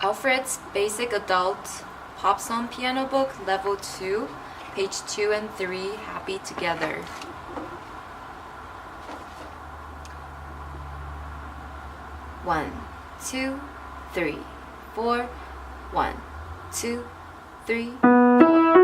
Alfred's Basic Adult Pop Song Piano Book, Level 2, page 2 and 3, Happy Together. One, two, three, four. 1, 2, 3, 4.